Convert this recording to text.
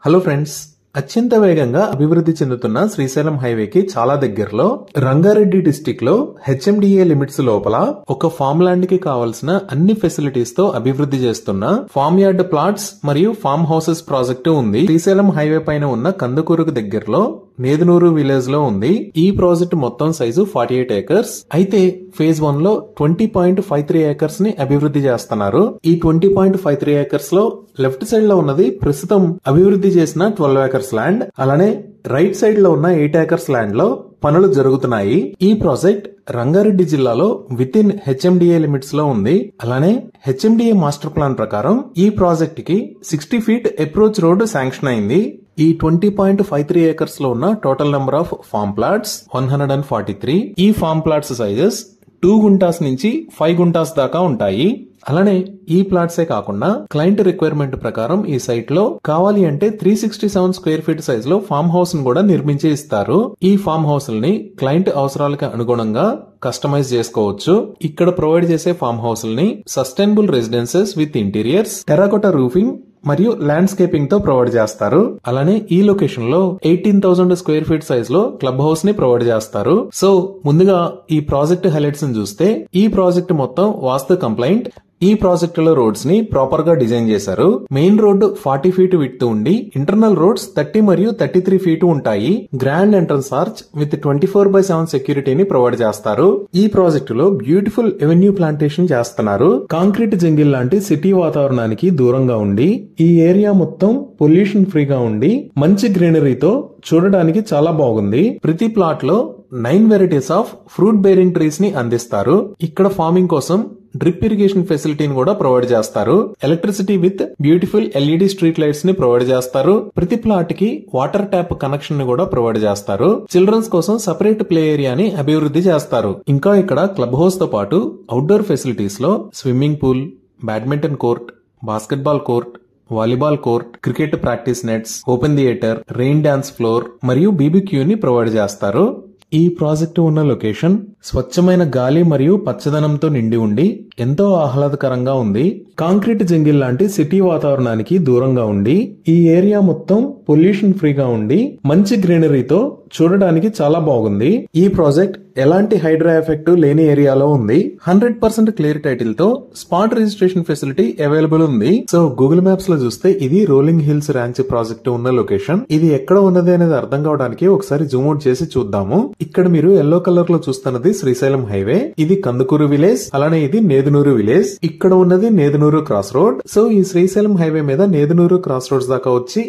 Hello friends, అత్యంత వేగంగా అభివృద్ధి చెందుతున్న శ్రీశైలం హైవేకి చాలా దగ్గరలో రంగారెడ్డి డిస్టిక్ లో హెచ్ఎండిఏ లిమిట్స్ లోపల ఒక ఫామ్ ల్యాండ్ కి కావలసిన అన్ని ఫెసిలిటీస్ తో అభివృద్ధి చేస్తున్న ఫామ్ యార్డ్ ప్లాట్స్ మరియు ఫామ్ హౌసెస్ ప్రాజెక్టు ఉంది. శ్రీశైలం హైవే పైన ఉన్న కందుకూరుకు దగ్గరలో నేదునూరు విలేజ్ లో ఉంది. ఈ ప్రాజెక్ట్ మొత్తం సైజు 48 ఏకర్స్. అయితే ఫేజ్ 1 లో 20.53 ఏకర్స్ ని అభివృద్ధి చేస్తున్నారు. ఈ 20.53 ఏకర్స్ లో లెఫ్ట్ సైడ్ లో ఉన్నది ప్రస్తుతం అభివృద్ధి చేసిన 12 ఏకర్స్ ల్యాండ్. అలానే రైట్ సైడ్ లో ఉన్న 8 ఏకర్స్ ల్యాండ్ లో పనులు జరుగుతున్నాయి. ఈ ప్రాజెక్ట్ రంగారెడ్డి జిల్లాలో విత్ ఇన్ హెచ్ఎండిఏ లిమిట్స్ లో ఉంది. అలానే హెచ్ఎండిఏ మాస్టర్ ప్లాన్ ప్రకారం ఈ ప్రాజెక్ట్ కి 60 ఫీట్ అప్రోచ్ రోడ్ శాంక్షన్ అయింది. ఈ 20.53 ఏకర్స్ లో ఉన్న total number of form plots 143. ఈ ఫామ్ ప్లాట్స్ సైజెస్ 2 గుంటాస్ నుంచి 5 గుంటాస్ దాకా ఉంటాయి. అలానే ఈ ప్లాట్సే కాకుండా క్లయింట్ రిక్వైర్మెంట్ ప్రకారం ఈ సైట్ లో కావాలి అంటే 367 స్క్వేర్ ఫీట్ సైజ్ లో ఫామ్ హౌస్ ను కూడా నిర్మించి ఇస్తారు. ఈ ఫామ్ హౌస్ ని క్లయింట్ అవసరాలకు అనుగుణంగా కస్టమైజ్ చేసుకోవచ్చు. ఇక్కడ ప్రొవైడ్ చేసే ఫామ్ హౌస్ ని sustainable residences with interiors, terracotta roofing మరియు ల్యాండ్స్కేపింగ్ తో ప్రొవైడ్ చేస్తారు. అలానే ఈ లొకేషన్ లో 18,000 స్క్వేర్ ఫీట్ సైజ్ లో క్లబ్ హౌస్ ని ప్రొవైడ్ చేస్తారు. సో ముందుగా ఈ ప్రాజెక్ట్ హైలైట్స్ ని చూస్తే ఈ ప్రాజెక్ట్ మొత్తం వాస్తు కంప్లైంట్. ఈ ప్రాజెక్ట్ లో రోడ్స్ ని ప్రాపర్ గా డిజైన్ చేశారు. మెయిన్ రోడ్ 40 ఫీట్ విడ్త్ ఉండి ఇంటర్నల్ రోడ్స్ 30 మరియు 33 ఫీట్ ఉంటాయి. గ్రాండ్ ఎంట్రన్స్ ఆర్చ్ విత్ 24/7 సెక్యూరిటీని ప్రొవైడ్ చేస్తారు. ఈ ప్రాజెక్ట్ లో బ్యూటిఫుల్ ఎవెన్యూ ప్లాంటేషన్ చేస్తున్నారు. కాంక్రీట్ జంగిల్ లాంటి సిటీ వాతావరణానికి దూరంగా ఉండి ఈ ఏరియా మొత్తం పొల్యూషన్ ఫ్రీగా ఉండి మంచి గ్రీనరీతో చూడడానికి చాలా బాగుంది. ప్రతి ప్లాట్ లో 9 varieties of fruit bearing trees ని అందిస్తారు. ఇక్కడ ఫార్మింగ్ కోసం డ్రిప్ ఇరిగేషన్ ఫెసిలిటీని కూడా ప్రొవైడ్ చేస్తారు. Electricity with beautiful LED street lights ని ప్రొవైడ్ చేస్తారు. ప్రతి ప్లాట్ కి వాటర్ ట్యాప్ కనెక్షన్ ని కూడా ప్రొవైడ్ చేస్తారు. చిల్డ్రన్స్ కోసం సెపరేట్ ప్లే ఏరియాని అభివృద్ధి చేస్తారు. ఇంకా ఇక్కడ క్లబ్ హౌస్ తో పాటు అవుట్డోర్ ఫెసిలిటీస్ లో swimming pool, badminton court, basketball court, volleyball court, cricket practice nets, open theatre, rain dance floor మరియు బీబీక్యూ ని ప్రొవైడ్ చేస్తారు. ఈ ప్రాజెక్టు ఉన్న లొకేషన్ స్వచ్ఛమైన గాలి మరియు పచ్చదనంతో నిండి ఉండి ఎంతో ఆహ్లాదకరంగా ఉంది. కాంక్రీట్ జంగిల్ లాంటి సిటీ వాతావరణానికి దూరంగా ఉండి ఈ ఏరియా మొత్తం పొల్యూషన్ ఫ్రీగా ఉండి మంచి గ్రీనరీతో చూడడానికి చాలా బాగుంది. ఈ ప్రాజెక్ట్ ఎలాంటి హైడ్రా ఎఫెక్ట్ లేని ఏరియాలో ఉంది. 100% క్లియర్ టైటిల్ తో స్పాట్ రిజిస్ట్రేషన్ ఫెసిలిటీ అవైలబుల్ ఉంది. సో గూగుల్ మ్యాప్స్ లో చూస్తే ఇది రోలింగ్ హిల్స్ ర్యాంచ్ ప్రాజెక్ట్ ఉన్న లొకేషన్. ఇది ఎక్కడ ఉన్నది అనేది అర్థం కావడానికి ఒకసారి జూమ్ అవుట్ చేసి చూద్దాము. ఇక్కడ మీరు ఎల్లో కలర్ లో చూస్తున్నది శ్రీశైలం హైవే. ఇది కందుకూరు విలేజ్. అలానే ఇది నేదునూరు విలేజ్. ఇక్కడ ఉన్నది నేదునూరు క్రాస్ రోడ్. సో ఈ శ్రీశైలం హైవే మీద నేదునూరు క్రాస్ రోడ్స్ దాకా వచ్చి